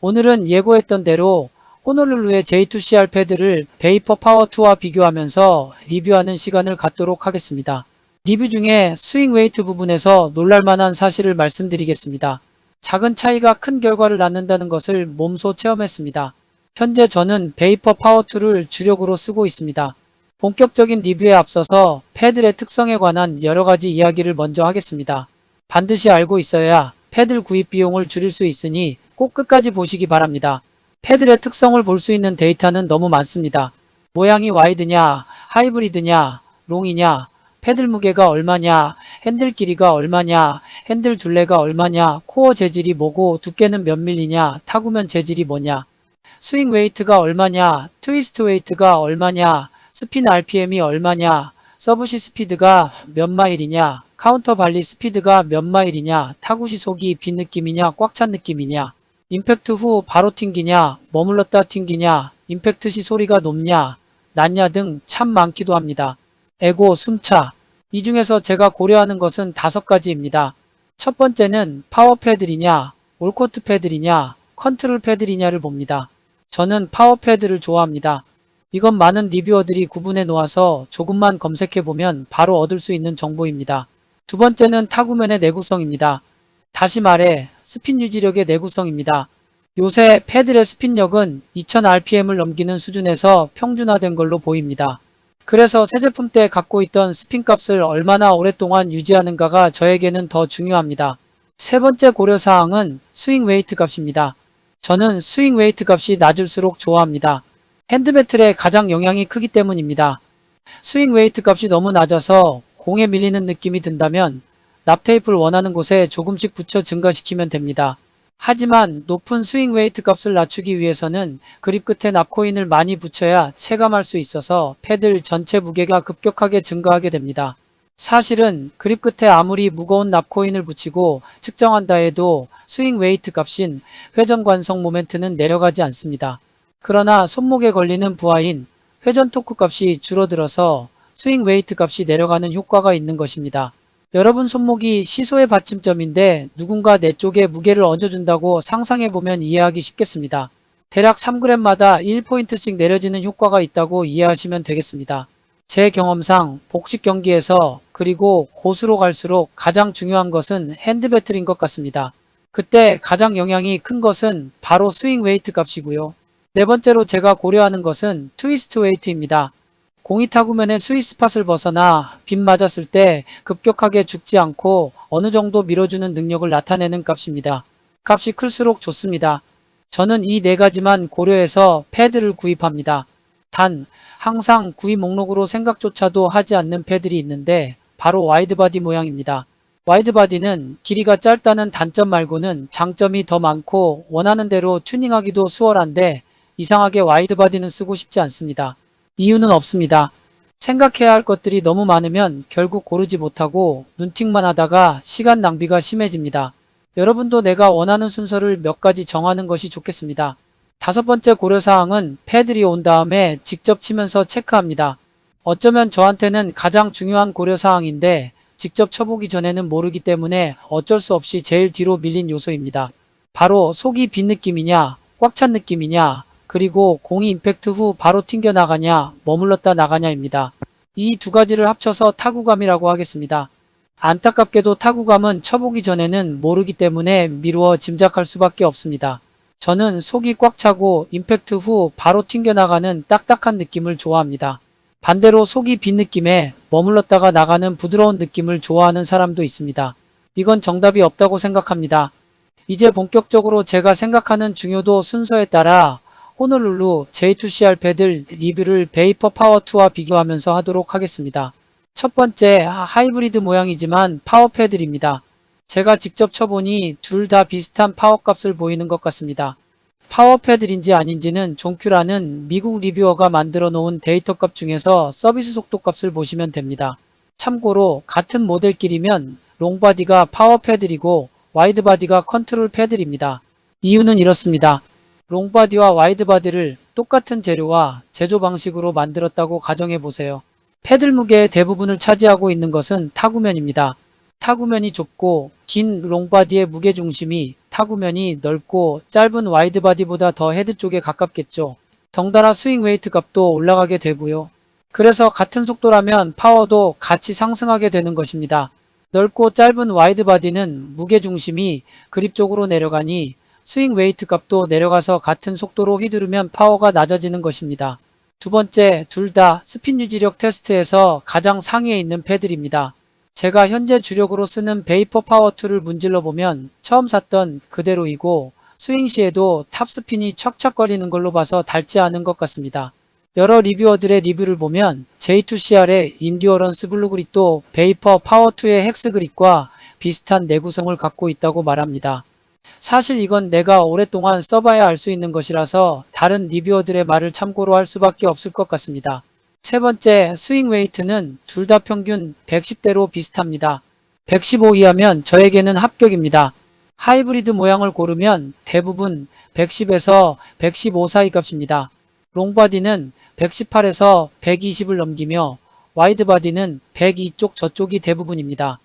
오늘은 예고했던 대로 호놀룰루의 J2CR 패드를 베이퍼 파워2와 비교하면서 리뷰하는 시간을 갖도록 하겠습니다. 리뷰 중에 스윙 웨이트 부분에서 놀랄만한 사실을 말씀드리겠습니다. 작은 차이가 큰 결과를 낳는다는 것을 몸소 체험했습니다. 현재 저는 베이퍼 파워2를 주력으로 쓰고 있습니다. 본격적인 리뷰에 앞서서 패들의 특성에 관한 여러가지 이야기를 먼저 하겠습니다. 반드시 알고 있어야 패들 구입 비용을 줄일 수 있으니 꼭 끝까지 보시기 바랍니다. 패들의 특성을 볼 수 있는 데이터는 너무 많습니다. 모양이 와이드냐, 하이브리드냐, 롱이냐, 패들 무게가 얼마냐, 핸들 길이가 얼마냐, 핸들 둘레가 얼마냐, 코어 재질이 뭐고 두께는 몇 밀리냐, 타구면 재질이 뭐냐, 스윙 웨이트가 얼마냐, 트위스트 웨이트가 얼마냐, 스핀 RPM이 얼마냐, 서브시 스피드가 몇 마일이냐, 카운터 발리 스피드가 몇 마일이냐, 타구 시속이 빈 느낌이냐, 꽉 찬 느낌이냐, 임팩트 후 바로 튕기냐, 머물렀다 튕기냐, 임팩트 시 소리가 높냐, 낮냐 등 참 많기도 합니다. 에고, 숨차. 이 중에서 제가 고려하는 것은 5가지입니다. 첫 번째는 파워 패들이냐, 올코트 패들이냐, 컨트롤 패들이냐를 봅니다. 저는 파워 패드를 좋아합니다. 이건 많은 리뷰어들이 구분해 놓아서 조금만 검색해보면 바로 얻을 수 있는 정보입니다. 두 번째는 타구면의 내구성입니다. 다시 말해 스핀 유지력의 내구성입니다. 요새 패들의 스핀력은 2000rpm을 넘기는 수준에서 평준화된 걸로 보입니다. 그래서 새 제품 때 갖고 있던 스핀 값을 얼마나 오랫동안 유지하는가가 저에게는 더 중요합니다. 세 번째 고려사항은 스윙 웨이트 값입니다. 저는 스윙 웨이트 값이 낮을수록 좋아합니다. 핸드배틀에 가장 영향이 크기 때문입니다. 스윙 웨이트 값이 너무 낮아서 공에 밀리는 느낌이 든다면 납테이프를 원하는 곳에 조금씩 붙여 증가시키면 됩니다. 하지만 높은 스윙 웨이트 값을 낮추기 위해서는 그립 끝에 납코인을 많이 붙여야 체감할 수 있어서 패들 전체 무게가 급격하게 증가하게 됩니다. 사실은 그립 끝에 아무리 무거운 납코인을 붙이고 측정한다 해도 스윙 웨이트 값인 회전 관성 모멘트는 내려가지 않습니다. 그러나 손목에 걸리는 부하인 회전 토크 값이 줄어들어서 스윙 웨이트 값이 내려가는 효과가 있는 것입니다. 여러분 손목이 시소의 받침점인데 누군가 내 쪽에 무게를 얹어준다고 상상해보면 이해하기 쉽겠습니다. 대략 3g마다 1포인트씩 내려지는 효과가 있다고 이해하시면 되겠습니다. 제 경험상 복식 경기에서 그리고 고수로 갈수록 가장 중요한 것은 핸드 배틀인 것 같습니다. 그때 가장 영향이 큰 것은 바로 스윙 웨이트 값이고요. 네 번째로 제가 고려하는 것은 트위스트 웨이트입니다. 공이 타구면의 스윗스팟을 벗어나 빗 맞았을 때 급격하게 죽지 않고 어느 정도 밀어주는 능력을 나타내는 값입니다. 값이 클수록 좋습니다. 저는 이 4가지만 고려해서 패드를 구입합니다. 단 항상 구입 목록으로 생각조차도 하지 않는 패들이 있는데 바로 와이드바디 모양입니다. 와이드바디는 길이가 짧다는 단점 말고는 장점이 더 많고 원하는 대로 튜닝하기도 수월한데 이상하게 와이드바디는 쓰고 싶지 않습니다. 이유는 없습니다. 생각해야 할 것들이 너무 많으면 결국 고르지 못하고 눈팅만 하다가 시간 낭비가 심해집니다. 여러분도 내가 원하는 순서를 몇 가지 정하는 것이 좋겠습니다. 5번째 고려사항은 패들이 온 다음에 직접 치면서 체크합니다. 어쩌면 저한테는 가장 중요한 고려사항인데 직접 쳐보기 전에는 모르기 때문에 어쩔 수 없이 제일 뒤로 밀린 요소입니다. 바로 속이 빈 느낌이냐, 꽉 찬 느낌이냐, 그리고 공이 임팩트 후 바로 튕겨나가냐, 머물렀다 나가냐입니다. 이 2가지를 합쳐서 타구감이라고 하겠습니다. 안타깝게도 타구감은 쳐보기 전에는 모르기 때문에 미루어 짐작할 수밖에 없습니다. 저는 속이 꽉 차고 임팩트 후 바로 튕겨나가는 딱딱한 느낌을 좋아합니다. 반대로 속이 빈 느낌에 머물렀다가 나가는 부드러운 느낌을 좋아하는 사람도 있습니다. 이건 정답이 없다고 생각합니다. 이제 본격적으로 제가 생각하는 중요도 순서에 따라 호놀룰루 J2CR 패들 리뷰를 베이퍼 파워2와 비교하면서 하도록 하겠습니다. 첫 번째 하이브리드 모양이지만 파워 패들입니다. 제가 직접 쳐보니 둘 다 비슷한 파워 값을 보이는 것 같습니다. 파워 패들인지 아닌지는 존큐라는 미국 리뷰어가 만들어 놓은 데이터 값 중에서 서비스 속도 값을 보시면 됩니다. 참고로 같은 모델끼리면 롱바디가 파워 패들이고 와이드바디가 컨트롤 패들입니다. 이유는 이렇습니다. 롱바디와 와이드바디를 똑같은 재료와 제조 방식으로 만들었다고 가정해 보세요. 패들 무게의 대부분을 차지하고 있는 것은 타구면입니다. 타구면이 좁고 긴 롱바디의 무게중심이 타구면이 넓고 짧은 와이드바디보다 더 헤드 쪽에 가깝겠죠. 덩달아 스윙 웨이트 값도 올라가게 되고요. 그래서 같은 속도라면 파워도 같이 상승하게 되는 것입니다. 넓고 짧은 와이드바디는 무게중심이 그립 쪽으로 내려가니 스윙 웨이트 값도 내려가서 같은 속도로 휘두르면 파워가 낮아지는 것입니다. 두 번째, 둘 다 스핀 유지력 테스트에서 가장 상위에 있는 패들입니다. 제가 현재 주력으로 쓰는 베이퍼 파워2를 문질러 보면 처음 샀던 그대로이고 스윙 시에도 탑스핀이 척척거리는 걸로 봐서 닳지 않은 것 같습니다. 여러 리뷰어들의 리뷰를 보면 J2CR의 인듀어런스 블루 그립도 베이퍼 파워2의 헥스 그립과 비슷한 내구성을 갖고 있다고 말합니다. 사실 이건 내가 오랫동안 써봐야 알 수 있는 것이라서 다른 리뷰어들의 말을 참고로 할 수밖에 없을 것 같습니다. 세 번째, 스윙 웨이트는 둘 다 평균 110대로 비슷합니다. 115 이하면 저에게는 합격입니다. 하이브리드 모양을 고르면 대부분 110에서 115 사이 값입니다. 롱바디는 118에서 120을 넘기며 와이드바디는 102 쪽 저쪽이 대부분입니다.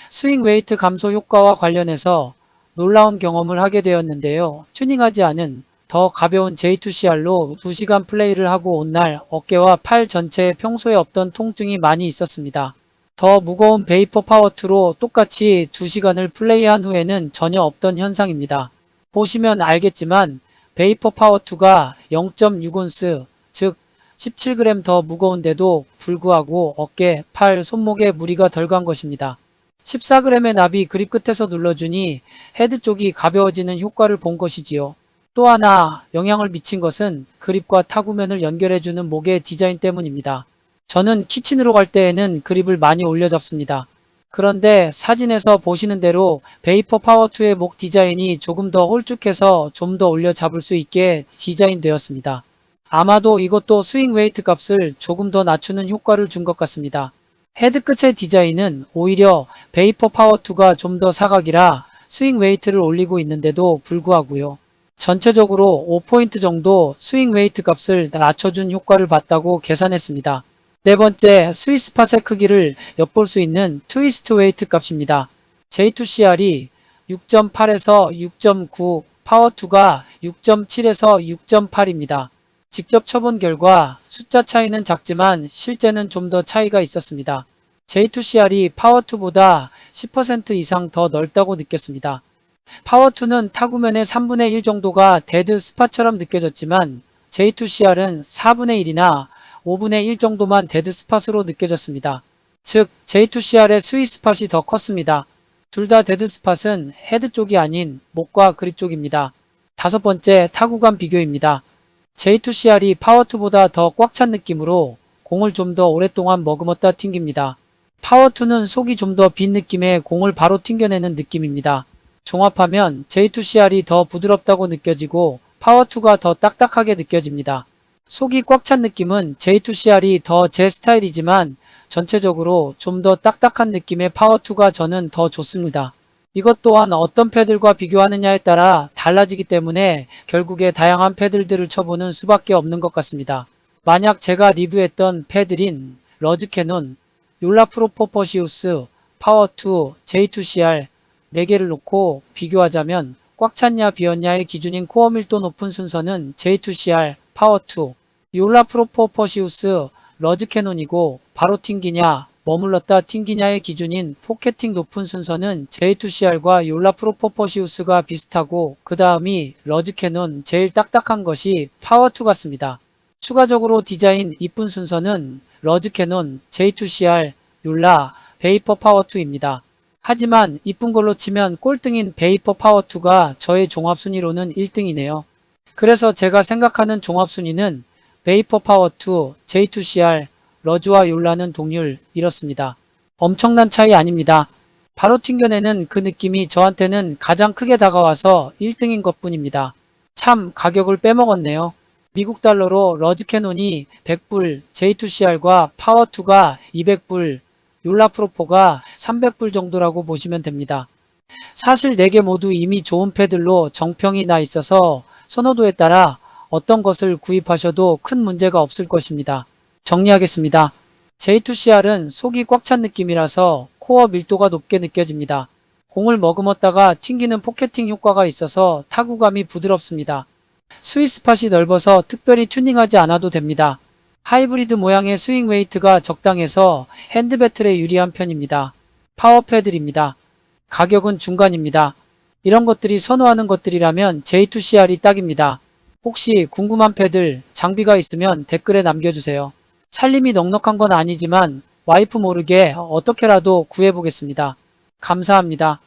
스윙 웨이트 감소 효과와 관련해서 놀라운 경험을 하게 되었는데요. 튜닝하지 않은 더 가벼운 J2CR로 2시간 플레이를 하고 온 날 어깨와 팔 전체에 평소에 없던 통증이 많이 있었습니다. 더 무거운 베이퍼 파워2로 똑같이 2시간을 플레이한 후에는 전혀 없던 현상입니다. 보시면 알겠지만 베이퍼 파워2가 0.6온스, 즉 17g 더 무거운데도 불구하고 어깨, 팔, 손목에 무리가 덜 간 것입니다. 14g의 납이 그립 끝에서 눌러주니 헤드 쪽이 가벼워지는 효과를 본 것이지요. 또 하나 영향을 미친 것은 그립과 타구면을 연결해주는 목의 디자인 때문입니다. 저는 키친으로 갈 때에는 그립을 많이 올려 잡습니다. 그런데 사진에서 보시는 대로 베이퍼 파워2의 목 디자인이 조금 더 홀쭉해서 좀 더 올려 잡을 수 있게 디자인되었습니다. 아마도 이것도 스윙 웨이트 값을 조금 더 낮추는 효과를 준 것 같습니다. 헤드 끝의 디자인은 오히려 베이퍼 파워2가 좀 더 사각이라 스윙 웨이트를 올리고 있는데도 불구하고요. 전체적으로 5포인트 정도 스윙 웨이트 값을 낮춰준 효과를 봤다고 계산했습니다. 네 번째, 스윗스팟의 크기를 엿볼 수 있는 트위스트 웨이트 값입니다. J2CR이 6.8에서 6.9, 파워2가 6.7에서 6.8입니다. 직접 쳐본 결과 숫자 차이는 작지만 실제는 좀 더 차이가 있었습니다. J2CR이 파워2보다 10% 이상 더 넓다고 느꼈습니다. 파워2는 타구면의 3분의 1 정도가 데드 스팟처럼 느껴졌지만 J2CR은 4분의 1이나 5분의 1 정도만 데드 스팟으로 느껴졌습니다. 즉 J2CR의 스윗 스팟이 더 컸습니다. 둘 다 데드 스팟은 헤드 쪽이 아닌 목과 그립 쪽입니다. 다섯 번째, 타구감 비교입니다. J2CR이 파워2보다 더 꽉 찬 느낌으로 공을 좀 더 오랫동안 머금었다 튕깁니다. 파워2는 속이 좀 더 빈 느낌의 공을 바로 튕겨내는 느낌입니다. 종합하면 J2CR이 더 부드럽다고 느껴지고 파워2가 더 딱딱하게 느껴집니다. 속이 꽉 찬 느낌은 J2CR이 더 제 스타일이지만 전체적으로 좀 더 딱딱한 느낌의 파워2가 저는 더 좋습니다. 이것 또한 어떤 패들과 비교하느냐에 따라 달라지기 때문에 결국에 다양한 패들들을 쳐보는 수밖에 없는 것 같습니다. 만약 제가 리뷰했던 패들인 러즈캐논, 욜라프로 퍼시우스, 파워2, J2CR 4개를 놓고 비교하자면 꽉 찼냐 비었냐의 기준인 코어 밀도 높은 순서는 J2CR, 파워2, 욜라프로 퍼시우스, 러즈캐논이고 바로 튕기냐 머물렀다 튕기냐의 기준인 포켓팅 높은 순서는 J2CR과 욜라프로 퍼시우스가 비슷하고 그 다음이 러즈캐논 제일 딱딱한 것이 파워2 같습니다. 추가적으로 디자인 이쁜 순서는 러즈캐논, J2CR, 욜라, 베이퍼 파워2입니다. 하지만 이쁜 걸로 치면 꼴등인 베이퍼 파워2가 저의 종합순위로는 1등이네요. 그래서 제가 생각하는 종합순위는 베이퍼 파워2, J2CR, 러즈와 욜라는 동률 이렇습니다. 엄청난 차이 아닙니다. 바로 튕겨내는 그 느낌이 저한테는 가장 크게 다가와서 1등인 것뿐입니다. 참 가격을 빼먹었네요. 미국 달러로 러즈캐논이 100불, J2CR과 파워2가 200불, 욜라프로포가 300불 정도라고 보시면 됩니다. 사실 4개 모두 이미 좋은 패들로 정평이 나 있어서 선호도에 따라 어떤 것을 구입하셔도 큰 문제가 없을 것입니다. 정리하겠습니다. J2CR은 속이 꽉 찬 느낌이라서 코어 밀도가 높게 느껴집니다. 공을 머금었다가 튕기는 포켓팅 효과가 있어서 타구감이 부드럽습니다. 스윗스팟이 넓어서 특별히 튜닝하지 않아도 됩니다. 하이브리드 모양의 스윙 웨이트가 적당해서 핸드배틀에 유리한 편입니다. 파워 패들입니다. 가격은 중간입니다. 이런 것들이 선호하는 것들이라면 J2CR이 딱입니다. 혹시 궁금한 패들, 장비가 있으면 댓글에 남겨주세요. 살림이 넉넉한 건 아니지만 와이프 모르게 어떻게라도 구해보겠습니다. 감사합니다.